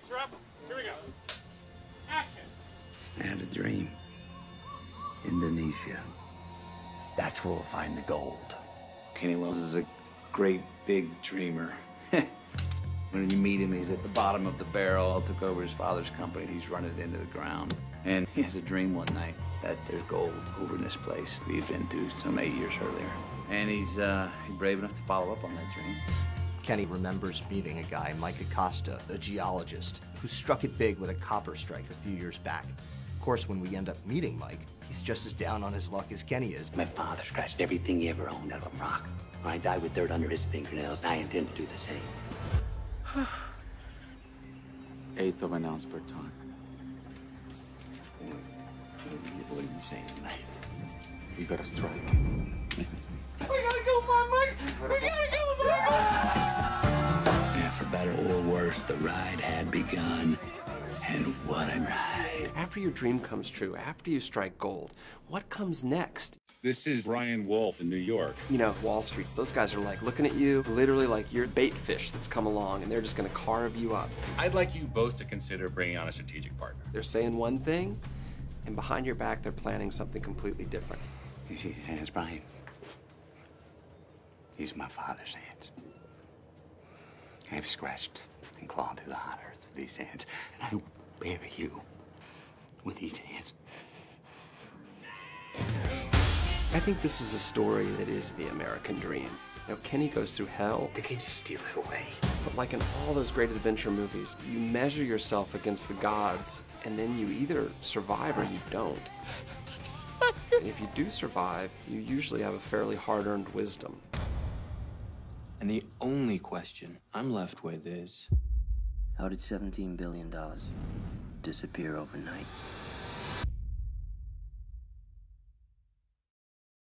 Lights are up. Here we go. Action. I had a dream. Indonesia. That's where we'll find the gold. Kenny Wells is a great big dreamer. When you meet him, he's at the bottom of the barrel. Took over his father's company. He's running it into the ground. And he has a dream one night that there's gold over in this place we had been to some 8 years earlier. And he's brave enough to follow up on that dream. Kenny remembers meeting a guy, Mike Acosta, a geologist, who struck it big with a copper strike a few years back. Of course, when we end up meeting Mike, he's just as down on his luck as Kenny is. My father scratched everything he ever owned out of a rock. I died with dirt under his fingernails, and I intend to do the same. 1/8 of an ounce per ton. What are you saying tonight? We gotta strike. We gotta go find Mike! We gotta go find Mike! Yeah, for better or worse, the ride had begun. And what a ride. After your dream comes true, after you strike gold, what comes next? This is Brian Wolf in New York. You know, Wall Street, those guys are like looking at you, literally like you're bait fish that's come along, and they're just gonna carve you up. I'd like you both to consider bringing on a strategic partner. They're saying one thing, and behind your back, they're planning something completely different. You see these hands, Brian? These are my father's hands. I've scratched and clawed through the hot earth with these hands, and I will bury you with these hands. I think this is a story that is the American dream. You know, Kenny goes through hell, They can't just steal it away. but like in all those great adventure movies, you measure yourself against the gods, and then you either survive or you don't. And if you do survive, you usually have a fairly hard-earned wisdom. And the only question I'm left with is, How did $17 billion disappear overnight?